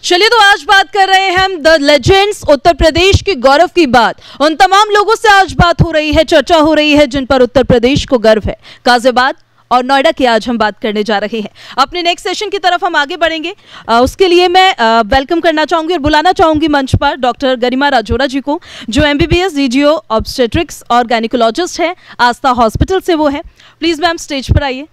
चलिए तो आज बात कर रहे हैं हम द लेजेंड्स, उत्तर प्रदेश के गौरव की बात। उन तमाम लोगों से आज बात हो रही है, चर्चा हो रही है जिन पर उत्तर प्रदेश को गर्व है। गाजियाबाद और नोएडा की आज हम बात करने जा रहे हैं। अपने नेक्स्ट सेशन की तरफ हम आगे बढ़ेंगे। उसके लिए मैं वेलकम करना चाहूंगी और बुलाना चाहूंगी मंच पर डॉक्टर गरिमा राजौरा जी को, जो MBBS DGO ऑब्स्टेट्रिक्स और गायनिकोलॉजिस्ट है, आस्था हॉस्पिटल से वो है। प्लीज मैम स्टेज पर आइए।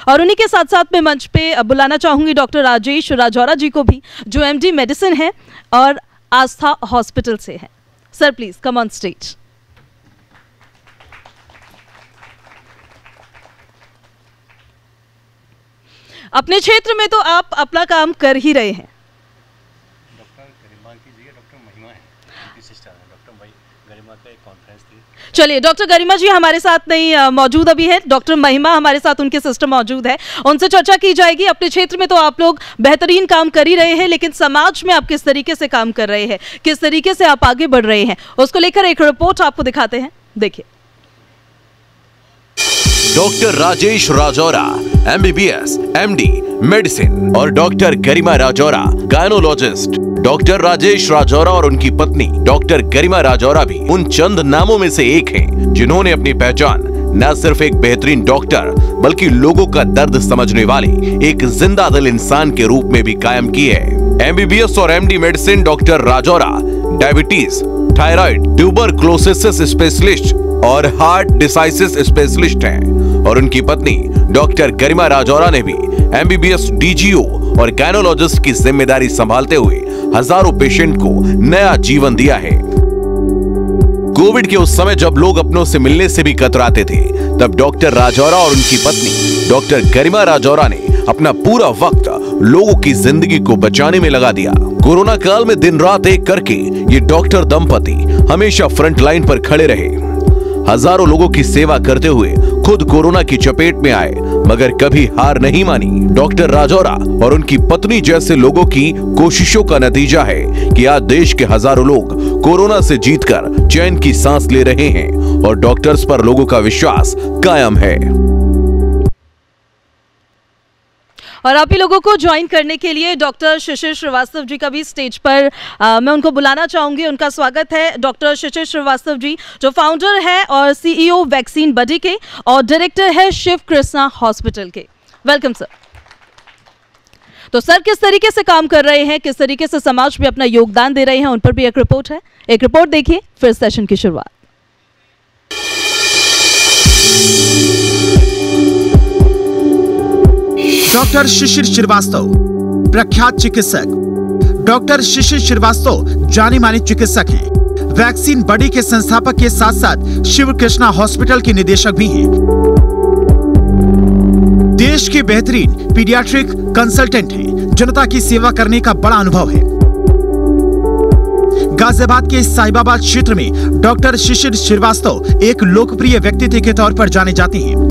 और उन्हीं के साथ साथ मैं मंच पे बुलाना चाहूंगी डॉक्टर राजेश राजौरा जी को भी, जो MD मेडिसिन है और आस्था हॉस्पिटल से है। Sir please come on stage. अपने क्षेत्र में तो आप अपना काम कर ही रहे हैं। डॉक्टर गरिमा जी है, डॉक्टर महिमा है, उनकी सिस्टर है। डॉक्टर गरिमा का एक कॉन्फ्रेंस थी। चलिए, डॉक्टर गरिमा जी हमारे साथ नहीं मौजूद अभी है, डॉक्टर महिमा हमारे साथ, उनके सिस्टर मौजूद है, उनसे चर्चा की जाएगी। अपने क्षेत्र में तो आप लोग बेहतरीन काम कर ही रहे हैं, लेकिन समाज में आप किस तरीके से काम कर रहे हैं, किस तरीके से आप आगे बढ़ रहे हैं, उसको लेकर एक रिपोर्ट आपको दिखाते हैं, देखिए। Doctor Rajesh Rajaura MBBS MD medicine और doctor Garima Rajaura gynaecologist. Doctor Rajesh Rajaura और उनकी पत्नी डॉक्टर गरिमा राजौरा भी उन चंद नामों में से एक हैं जिन्होंने अपनी पहचान न सिर्फ एक बेहतरीन डॉक्टर बल्कि लोगों का दर्द समझने वाले एक जिंदा दिल इंसान के रूप में भी कायम की है। MBBS और MD medicine doctor Rajaura diabetes, thyroid, tuberculosis specialist और हार्ट डिसाइसिस स्पेशलिस्ट हैं और उनकी पत्नी डॉक्टर गरिमा राजौरा ने भी MBBS DGO और गायनोलॉजिस्ट की जिम्मेदारी संभालते हुए हजारों पेशेंट को नया जीवन दिया है। कोविड के उस समय जब लोग अपनों से मिलने से भी कतराते थे, तब डॉक्टर राजौरा और उनकी पत्नी डॉक्टर गरिमा राजौरा ने अपना पूरा वक्त लोगों की जिंदगी को बचाने में लगा दिया। कोरोना काल में दिन रात एक करके ये डॉक्टर दंपति हमेशा फ्रंट लाइन पर खड़े रहे। हजारों लोगों की सेवा करते हुए खुद कोरोना की चपेट में आए, मगर कभी हार नहीं मानी। डॉक्टर राजौरा और उनकी पत्नी जैसे लोगों की कोशिशों का नतीजा है कि आज देश के हजारों लोग कोरोना से जीतकर चैन की सांस ले रहे हैं और डॉक्टर्स पर लोगों का विश्वास कायम है। और आप ही लोगों को ज्वाइन करने के लिए डॉक्टर शिशिर श्रीवास्तव जी का भी स्टेज पर मैं उनको बुलाना चाहूंगी। उनका स्वागत है। डॉक्टर शिशिर श्रीवास्तव जी जो फाउंडर है और CEO वैक्सीन बडी के और डायरेक्टर है शिव कृष्णा हॉस्पिटल के। Welcome sir. तो सर किस तरीके से काम कर रहे हैं, किस तरीके से समाज में अपना योगदान दे रहे हैं, उन पर भी एक रिपोर्ट है। एक रिपोर्ट देखिए, फिर सेशन की शुरुआत। डॉक्टर शिशिर श्रीवास्तव प्रख्यात चिकित्सक। डॉक्टर शिशिर श्रीवास्तव जाने माने चिकित्सक हैं। वैक्सीन बडी के संस्थापक के साथ साथ शिव कृष्णा हॉस्पिटल के निदेशक भी हैं। देश के बेहतरीन पीडियाट्रिक कंसल्टेंट हैं। जनता की सेवा करने का बड़ा अनुभव है। गाजियाबाद के साहिबाबाद क्षेत्र में डॉक्टर शिशिर श्रीवास्तव एक लोकप्रिय व्यक्तित्व के तौर पर जाने जाते हैं।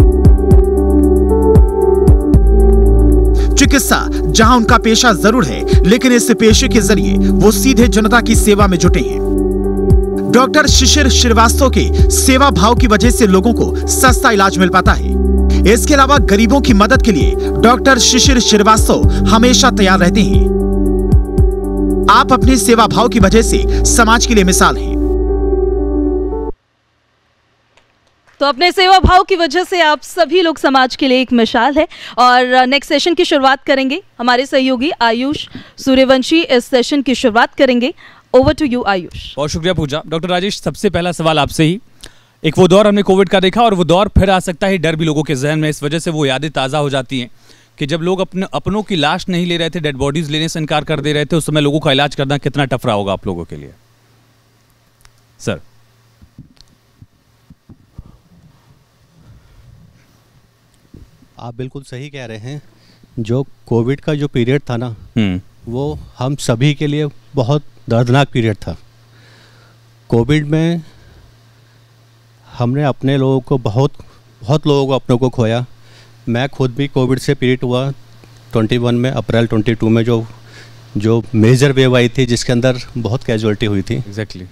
चिकित्सा जहां उनका पेशा जरूर है, लेकिन इस पेशे के जरिए वो सीधे जनता की सेवा में जुटे हैं। डॉक्टर शिशिर श्रीवास्तव के सेवा भाव की वजह से लोगों को सस्ता इलाज मिल पाता है। इसके अलावा गरीबों की मदद के लिए डॉक्टर शिशिर श्रीवास्तव हमेशा तैयार रहते हैं। आप अपने सेवा भाव की वजह से समाज के लिए मिसाल हैं। तो अपने सेवा भाव की वजह से आप सभी लोग समाज के लिए एक मिसाल है। और नेक्स्ट सेशन की शुरुआत करेंगे हमारे सहयोगी आयुष सूर्यवंशी। इस सेशन की शुरुआत करेंगे। Over to you Ayush. बहुत शुक्रिया पूजा। डॉक्टर राजेश, सबसे पहला सवाल आपसे ही। एक वो दौर हमने कोविड का देखा और वो दौर फिर आ सकता है। डर भी लोगों के जहन में, इस वजह से वो यादें ताज़ा हो जाती हैं कि जब लोग अपनों की लाश नहीं ले रहे थे, डेड बॉडीज लेने से इनकार कर दे रहे थे, उस समय लोगों का इलाज करना कितना टफ रहा होगा आप लोगों के लिए। सर। आप बिल्कुल सही कह रहे हैं। जो कोविड का जो पीरियड था ना, वो हम सभी के लिए बहुत दर्दनाक पीरियड था। कोविड में हमने अपने लोगों को बहुत लोगों को अपनों को खोया। मैं खुद भी कोविड से पीड़ित हुआ 21 में, अप्रैल 22 में जो मेजर वेव आई थी, जिसके अंदर बहुत कैजुअलिटी हुई थी। एग्जैक्टली।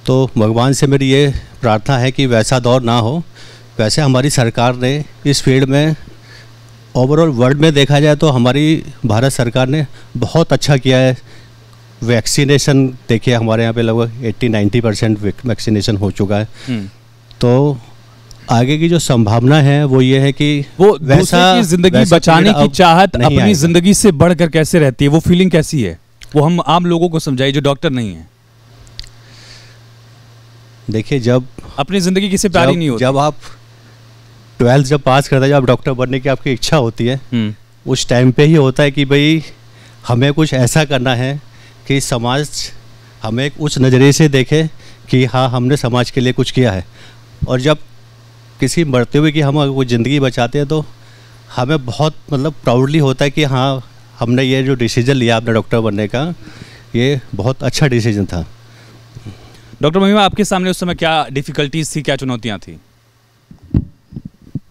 तो भगवान से मेरी ये प्रार्थना है कि वैसा दौर ना हो। वैसे हमारी सरकार ने इस फील्ड में ओवरऑल वर्ल्ड में देखा जाए तो हमारी भारत सरकार ने बहुत अच्छा किया है। वैक्सीनेशन देखिए हमारे यहाँ पे लगभग 80-90% वैक्सीनेशन हो चुका है। तो आगे की जो संभावना है वो ये है कि वो दूसरे की जिंदगी बचाने की चाहत अपनी जिंदगी से बढ़कर कैसे रहती है, वो फीलिंग कैसी है, वो हम आम लोगों को समझाइए जो डॉक्टर नहीं है। देखिए जब अपनी जिंदगी किसी प्यारी नहीं होती, जब आप 12th जब पास करते हैं, जब डॉक्टर बनने की आपकी इच्छा होती है, उस टाइम पे ही होता है कि भाई हमें कुछ ऐसा करना है कि समाज हमें एक उच्च नज़रिए से देखे कि हाँ हमने समाज के लिए कुछ किया है। और जब किसी मरते हुए की हम अगर कोई ज़िंदगी बचाते हैं तो हमें बहुत मतलब प्राउडली होता है कि हाँ हमने ये जो डिसीजन लिया अपने डॉक्टर बनने का, ये बहुत अच्छा डिसीजन था। डॉक्टर महिमा, आपके सामने उस समय क्या डिफ़िकल्टीज थी, क्या चुनौतियाँ थी?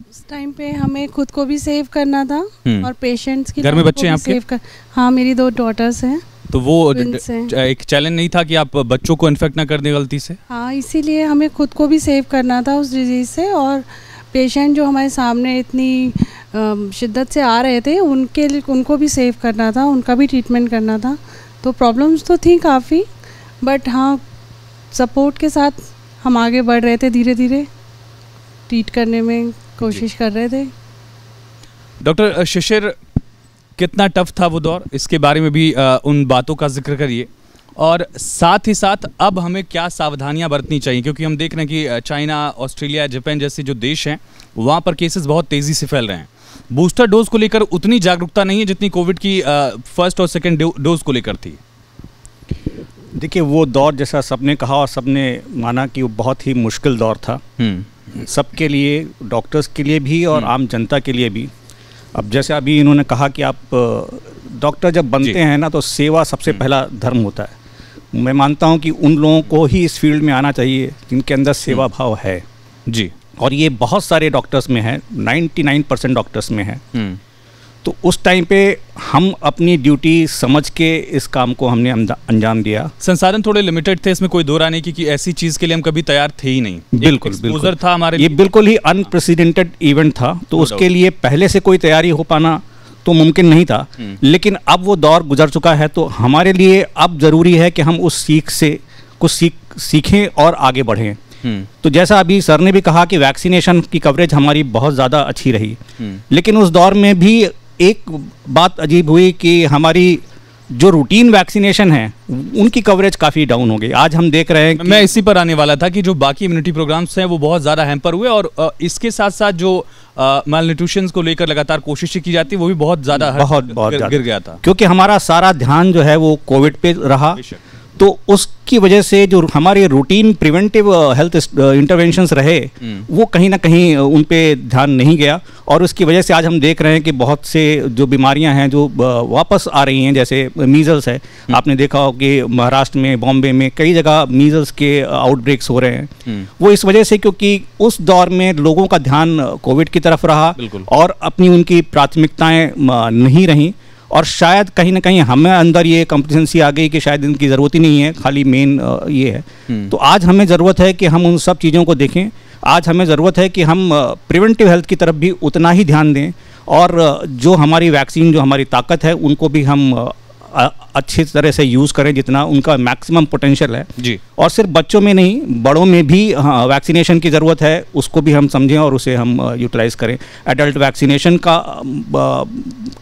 उस टाइम पे हमें खुद को भी सेव करना था और पेशेंट्स की घर में बच्चे हैं आपके? हाँ, मेरी 2 डॉटर्स हैं। तो वो एक चैलेंज नहीं था कि आप बच्चों को इन्फेक्ट ना कर दें गलती से? हाँ, इसीलिए हमें खुद को भी सेव करना था उस डिजीज़ से, और पेशेंट जो हमारे सामने इतनी शिद्दत से आ रहे थे उनको भी सेव करना था, उनका भी ट्रीटमेंट करना था। तो प्रॉब्लम्स तो थी काफ़ी, बट हाँ सपोर्ट के साथ हम आगे बढ़ रहे थे, धीरे धीरे ट्रीट करने में कोशिश कर रहे थे। डॉक्टर शिशिर, कितना टफ था वो दौर, इसके बारे में भी उन बातों का जिक्र करिए, और साथ ही साथ अब हमें क्या सावधानियां बरतनी चाहिए, क्योंकि हम देख रहे हैं कि चाइना, ऑस्ट्रेलिया, जापान जैसे जो देश हैं वहाँ पर केसेस बहुत तेज़ी से फैल रहे हैं। बूस्टर डोज को लेकर उतनी जागरूकता नहीं है जितनी कोविड की फर्स्ट और सेकेंड डोज को लेकर थी। देखिए वो दौर जैसा सबने कहा और सबने माना कि वो बहुत ही मुश्किल दौर था सबके लिए, डॉक्टर्स के लिए भी और आम जनता के लिए भी। अब जैसे अभी इन्होंने कहा कि आप डॉक्टर जब बनते हैं ना तो सेवा सबसे पहला धर्म होता है। मैं मानता हूं कि उन लोगों को ही इस फील्ड में आना चाहिए जिनके अंदर सेवा भाव है जी, और ये बहुत सारे डॉक्टर्स में है, 99% डॉक्टर्स में है। तो उस टाइम पे हम अपनी ड्यूटी समझ के इस काम को हमने अंजाम दिया। संसाधन थोड़े लिमिटेड थे, इसमें कोई दो राय नहीं कि ऐसी चीज़ के लिए हम कभी तैयार थे ही नहीं। बिल्कुल बिल्कुल था हमारे, ये बिल्कुल ही अनप्रेसिडेंटेड इवेंट था, तो उसके लिए पहले से कोई तैयारी हो पाना तो मुमकिन नहीं था। लेकिन अब वो दौर गुजर चुका है, तो हमारे लिए अब ज़रूरी है कि हम उस सीख से कुछ सीखें और आगे बढ़ें। तो जैसा अभी सर ने भी कहा कि वैक्सीनेशन की कवरेज हमारी बहुत ज़्यादा अच्छी रही, लेकिन उस दौर में भी एक बात अजीब हुई कि हमारी जो रूटीन वैक्सीनेशन है उनकी कवरेज काफ़ी डाउन हो गई। आज हम देख रहे हैं कि मैं इसी पर आने वाला था कि जो बाकी इम्यूनिटी प्रोग्राम्स हैं वो बहुत ज़्यादा हैम्पर हुए, और इसके साथ साथ जो मालन्यूट्रिशन को लेकर लगातार कोशिशें की जाती वो भी बहुत ज़्यादा गिर गया था, क्योंकि हमारा सारा ध्यान जो है वो कोविड पे रहा। तो उसकी वजह से जो हमारे रूटीन प्रिवेंटिव हेल्थ इंटरवेंशंस रहे वो कहीं ना कहीं उन पे ध्यान नहीं गया, और उसकी वजह से आज हम देख रहे हैं कि बहुत से जो बीमारियां हैं जो वापस आ रही हैं, जैसे मीजल्स है। आपने देखा हो कि महाराष्ट्र में, बॉम्बे में कई जगह मीजल्स के आउटब्रेक्स हो रहे हैं। वो इस वजह से क्योंकि उस दौर में लोगों का ध्यान कोविड की तरफ रहा और अपनी उनकी प्राथमिकताएं नहीं रहीं, और शायद कहीं ना कहीं हमें अंदर ये कॉम्प्लिसेंसी आ गई कि शायद इनकी ज़रूरत ही नहीं है, खाली मेन ये है। तो आज हमें ज़रूरत है कि हम उन सब चीज़ों को देखें। आज हमें ज़रूरत है कि हम प्रिवेंटिव हेल्थ की तरफ भी उतना ही ध्यान दें, और जो हमारी वैक्सीन, जो हमारी ताकत है, उनको भी हम अच्छी तरह से यूज़ करें जितना उनका मैक्सिमम पोटेंशियल है जी। और सिर्फ बच्चों में नहीं, बड़ों में भी वैक्सीनेशन की ज़रूरत है, उसको भी हम समझें और उसे हम यूटिलाइज़ करें। एडल्ट वैक्सीनेशन का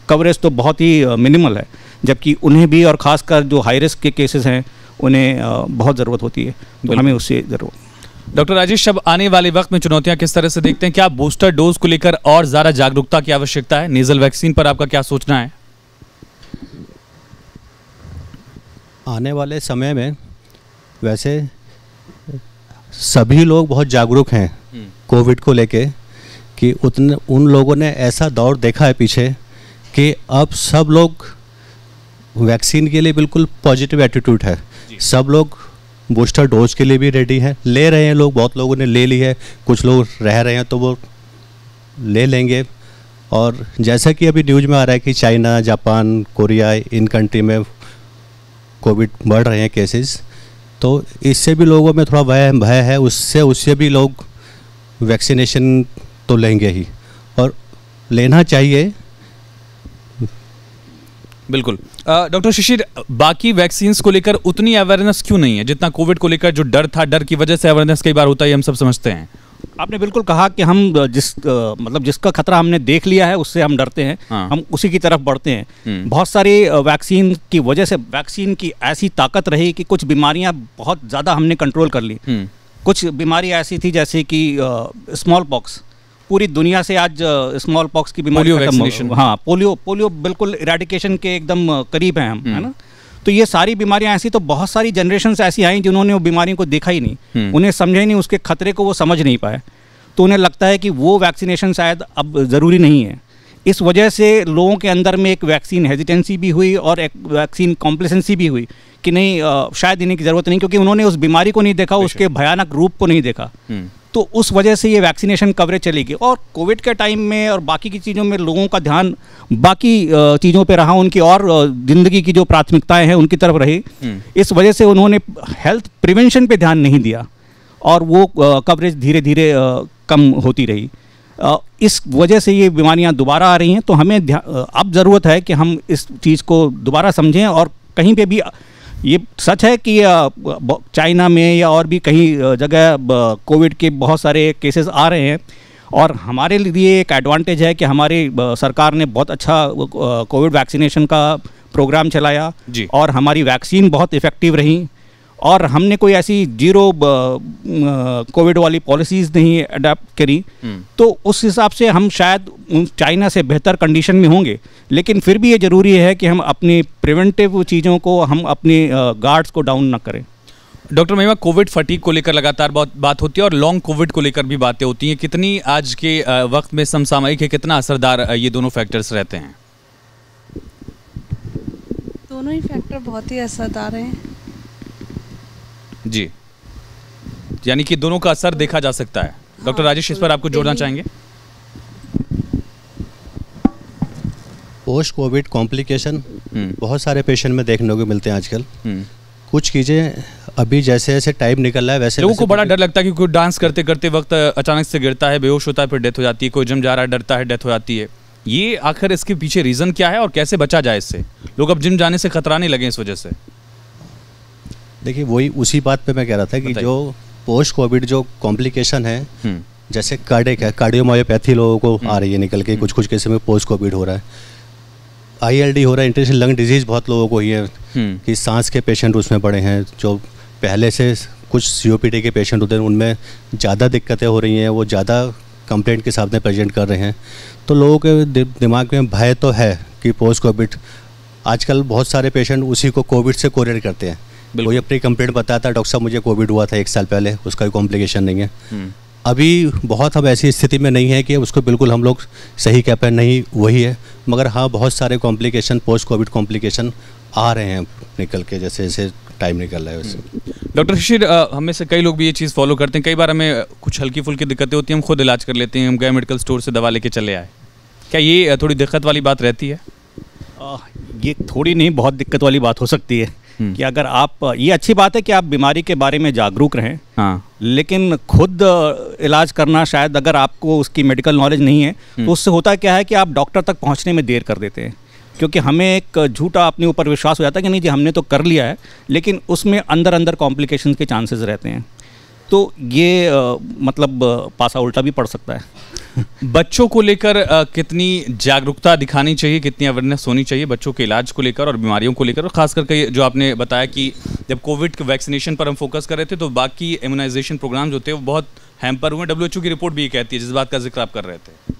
कवरेज तो बहुत ही मिनिमल है, जबकि उन्हें भी, और ख़ासकर जो हाई रिस्क के केसेस हैं उन्हें बहुत ज़रूरत होती है, तो हमें उससे ज़रूर। डॉक्टर राजेश, अब आने वाले वक्त में चुनौतियाँ किस तरह से देखते हैं? क्या बूस्टर डोज को लेकर और ज़्यादा जागरूकता की आवश्यकता है? नेज़ल वैक्सीन पर आपका क्या सोचना है? आने वाले समय में वैसे सभी लोग बहुत जागरूक हैं कोविड को लेके, कि उन लोगों ने ऐसा दौर देखा है पीछे कि अब सब लोग वैक्सीन के लिए बिल्कुल पॉजिटिव एटीट्यूड है। सब लोग बूस्टर डोज के लिए भी रेडी हैं, ले रहे हैं लोग, बहुत लोगों ने ले ली है, कुछ लोग रह रहे हैं तो वो ले लेंगे। और जैसा कि अभी न्यूज़ में आ रहा है कि China, Japan, Korea, in country में कोविड बढ़ रहे हैं केसेस, तो इससे भी लोगों में थोड़ा भय है, उससे भी लोग वैक्सीनेशन तो लेंगे ही, और लेना चाहिए, बिल्कुल। डॉक्टर शिशिर, बाकी वैक्सीन्स को लेकर उतनी अवेयरनेस क्यों नहीं है जितना कोविड को लेकर जो डर था, डर की वजह से अवेयरनेस कई बार होता है, हम सब समझते हैं। आपने बिल्कुल कहा कि हम मतलब जिसका खतरा हमने देख लिया है उससे हम डरते हैं। हाँ। हम उसी की तरफ बढ़ते हैं। बहुत सारी वैक्सीन की वजह से वैक्सीन की ऐसी ताकत रही कि कुछ बीमारियां बहुत ज़्यादा हमने कंट्रोल कर ली। कुछ बीमारी ऐसी थी जैसे कि स्मॉल पॉक्स, पूरी दुनिया से आज स्मॉल पॉक्स की बीमारी वैक्सीनेशन, हाँ पोलियो बिल्कुल इरेडिकेशन के एकदम करीब हैं हम, है ना। तो ये सारी बीमारियां ऐसी, तो बहुत सारी जनरेशन्स ऐसी आई जिन्होंने वो बीमारियों को देखा ही नहीं, उन्हें समझा ही नहीं, उसके खतरे को वो समझ नहीं पाए, तो उन्हें लगता है कि वो वैक्सीनेशन शायद अब ज़रूरी नहीं है। इस वजह से लोगों के अंदर में एक वैक्सीन हेजिटेंसी भी हुई और एक वैक्सीन कॉम्प्लेसेंसी भी हुई कि नहीं शायद इन्हें की ज़रूरत नहीं, क्योंकि उन्होंने उस बीमारी को नहीं देखा, उसके भयानक रूप को नहीं देखा। तो उस वजह से ये वैक्सीनेशन कवरेज चली गई। और कोविड के टाइम में और बाकी की चीज़ों में लोगों का ध्यान बाकी चीज़ों पे रहा, उनकी और ज़िंदगी की जो प्राथमिकताएं हैं उनकी तरफ रही। इस वजह से उन्होंने हेल्थ प्रिवेंशन पे ध्यान नहीं दिया और वो कवरेज धीरे धीरे कम होती रही। इस वजह से ये बीमारियां दोबारा आ रही हैं। तो हमें अब ज़रूरत है कि हम इस चीज़ को दोबारा समझें। और कहीं पे भी ये सच है कि चाइना में या और भी कहीं जगह कोविड के बहुत सारे केसेस आ रहे हैं, और हमारे लिए एक एडवांटेज है कि हमारी सरकार ने बहुत अच्छा कोविड वैक्सीनेशन का प्रोग्राम चलाया जी। और हमारी वैक्सीन बहुत इफ़ेक्टिव रही, और हमने कोई ऐसी जीरो कोविड वाली पॉलिसीज़ नहीं अडेप्ट करी। तो उस हिसाब से हम शायद चाइना से बेहतर कंडीशन में होंगे, लेकिन फिर भी ये ज़रूरी है कि हम अपनी प्रिवेंटिव चीज़ों को, हम अपने गार्ड्स को डाउन ना करें। डॉक्टर महिमा, कोविड फटीग को लेकर लगातार बहुत बात होती है और लॉन्ग कोविड को लेकर भी बातें होती हैं। कितनी आज के वक्त में समसामयिक है, कितना असरदार ये दोनों फैक्टर्स रहते हैं? दोनों ही फैक्टर बहुत ही असरदार हैं जी, यानी कि दोनों का असर देखा जा सकता है। डॉक्टर राजेश, इस पर आपको जोड़ना चाहेंगे? पोस्ट कोविड कॉम्प्लिकेशन बहुत सारे पेशेंट में देखने को मिलते हैं आजकल। कुछ चीज़ें अभी जैसे जैसे टाइम निकल रहा है वैसे लोगों को बड़ा डर लगता है कि कोई डांस करते करते वक्त अचानक से गिरता है, बेहोश होता है, फिर डेथ हो जाती है। कोई जिम जा रहा है, डरता है, डेथ हो जाती है। ये आखिर इसके पीछे रीज़न क्या है और कैसे बचा जाए इससे? लोग अब जिम जाने से खतराने लगे इस वजह से। देखिए, वही उसी बात पे मैं कह रहा था कि जो पोस्ट कोविड जो कॉम्प्लिकेशन है, जैसे कार्डियक है, कार्डियोमायोपैथी लोगों को आ रही है निकल के, कुछ केस में पोस्ट कोविड हो रहा है, ILD हो रहा है, इंटरनेशनल लंग डिजीज़ बहुत लोगों को ही है कि सांस के पेशेंट उसमें पड़े हैं। जो पहले से कुछ COPD के पेशेंट होते हैं उनमें ज़्यादा दिक्कतें हो रही हैं, वो ज़्यादा कंप्लेंट के सामने प्रेजेंट कर रहे हैं। तो लोगों के दिमाग में भय तो है कि पोस्ट कोविड, आजकल बहुत सारे पेशेंट उसी को कोविड से कोरिलेट करते हैं। कोई अपनी कंप्लेंट बताता है, डॉक्टर साहब मुझे कोविड हुआ था 1 साल पहले, उसका कोई कॉम्प्लिकेशन नहीं है। अभी बहुत हम ऐसी स्थिति में नहीं है कि उसको बिल्कुल हम लोग सही कह पाए नहीं वही है, मगर हाँ बहुत सारे कॉम्प्लिकेशन, पोस्ट कोविड कॉम्प्लिकेशन आ रहे हैं निकल के, जैसे जैसे टाइम निकल रहा है वैसे। डॉक्टर शिशिर, हमें से कई लोग भी ये चीज़ फॉलो करते हैं। कई बार हमें कुछ हल्की फुल्की दिक्कतें होती हैं, हम खुद इलाज कर लेते हैं, हम गए मेडिकल स्टोर से दवा लेके चले आए। क्या ये थोड़ी दिक्कत वाली बात रहती है? ये थोड़ी नहीं, बहुत दिक्कत वाली बात हो सकती है कि अगर आप, ये अच्छी बात है कि आप बीमारी के बारे में जागरूक रहें, हाँ, लेकिन खुद इलाज करना, शायद अगर आपको उसकी मेडिकल नॉलेज नहीं है तो उससे होता क्या है कि आप डॉक्टर तक पहुंचने में देर कर देते हैं, क्योंकि हमें एक झूठा अपने ऊपर विश्वास हो जाता है कि नहीं जी हमने तो कर लिया है, लेकिन उसमें अंदर अंदर कॉम्प्लिकेशंस के चांसेस रहते हैं। तो ये मतलब पासा उल्टा भी पड़ सकता है। बच्चों को लेकर कितनी जागरूकता दिखानी चाहिए, कितनी अवेयरनेस होनी चाहिए बच्चों के इलाज को लेकर और बीमारियों को लेकर? और खास करके जो आपने बताया कि जब कोविड के वैक्सीनेशन पर हम फोकस कर रहे थे तो बाकी इम्यूनाइजेशन प्रोग्राम जो थे वो बहुत हैम्पर हुए। WHO की रिपोर्ट भी ये कहती है, जिस बात का जिक्र आप कर रहे थे।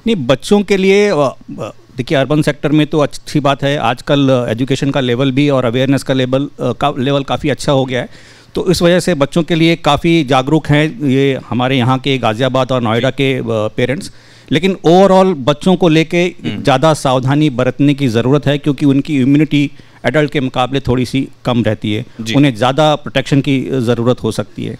नहीं, बच्चों के लिए देखिए अर्बन सेक्टर में तो अच्छी बात है, आजकल एजुकेशन का लेवल भी और अवेयरनेस का लेवल काफ़ी अच्छा हो गया है, तो इस वजह से बच्चों के लिए काफ़ी जागरूक हैं ये हमारे यहाँ के गाज़ियाबाद और नोएडा के पेरेंट्स। लेकिन ओवरऑल बच्चों को लेके ज़्यादा सावधानी बरतने की ज़रूरत है, क्योंकि उनकी इम्यूनिटी एडल्ट के मुकाबले थोड़ी सी कम रहती है, उन्हें ज़्यादा प्रोटेक्शन की ज़रूरत हो सकती है।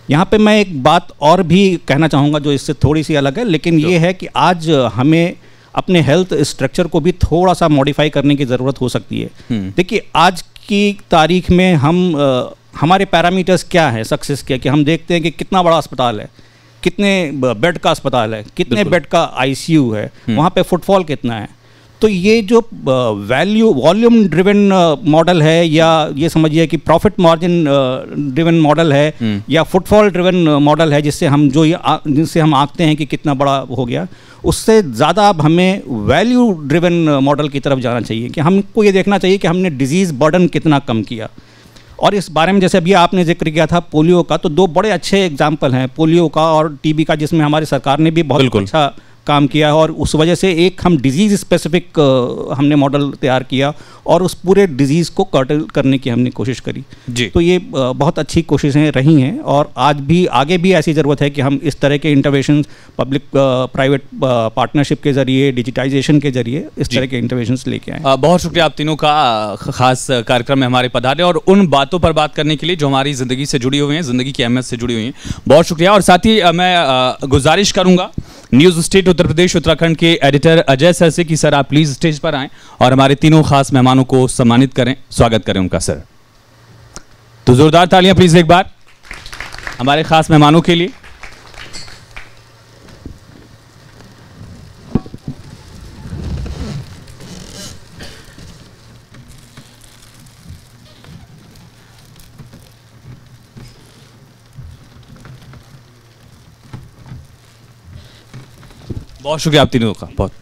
यहाँ पे मैं एक बात और भी कहना चाहूँगा जो इससे थोड़ी सी अलग है, लेकिन ये है कि आज हमें अपने हेल्थ स्ट्रक्चर को भी थोड़ा सा मॉडिफाई करने की ज़रूरत हो सकती है। देखिए आज की तारीख में हमारे पैरामीटर्स क्या है सक्सेस के, कि हम देखते हैं कि कितना बड़ा अस्पताल है, कितने बेड का अस्पताल है, कितने बेड का ICU है, वहाँ पे फुटफॉल कितना है। तो ये जो वॉल्यूम ड्रिवन मॉडल है, या ये समझिए कि प्रॉफिट मार्जिन ड्रिवन मॉडल है, या फुटफॉल ड्रिवन मॉडल है, जिससे हम आंकते हैं कि कितना बड़ा हो गया, उससे ज़्यादा अब हमें वैल्यू ड्रिवन मॉडल की तरफ जाना चाहिए कि हमको ये देखना चाहिए कि हमने डिजीज़ बर्डन कितना कम किया। और इस बारे में जैसे अभी आपने जिक्र किया था पोलियो का, तो 2 बड़े अच्छे एग्जाम्पल हैं, पोलियो का और टीबी का, जिसमें हमारी सरकार ने भी बहुत अच्छा काम किया है। और उस वजह से एक हम डिजीज़ स्पेसिफिक हमने मॉडल तैयार किया और उस पूरे डिजीज़ को कर्टल करने की हमने कोशिश करी जी। तो ये बहुत अच्छी कोशिशें रही हैं और आगे भी ऐसी ज़रूरत है कि हम इस तरह के इंटरवेंशन पब्लिक प्राइवेट पार्टनरशिप के ज़रिए, डिजिटाइजेशन के ज़रिए इस तरह के इंटरवेंशंस लेके आए। बहुत शुक्रिया आप तीनों का खास कार्यक्रम में हमारे पधारे और उन बातों पर बात करने के लिए जो हमारी ज़िंदगी से जुड़ी हुई हैं, ज़िंदगी की अहमियत से जुड़ी हुई हैं। बहुत शुक्रिया। और साथ ही मैं गुजारिश करूँगा न्यूज़ स्टेट उत्तर प्रदेश उत्तराखंड के एडिटर अजय सर से कि सर आप प्लीज़ स्टेज पर आएं और हमारे तीनों खास मेहमानों को सम्मानित करें, स्वागत करें उनका। सर तो जोरदार तालियां प्लीज़ एक बार हमारे खास मेहमानों के लिए। बहुत शुक्रिया आप तीनों का। बहुत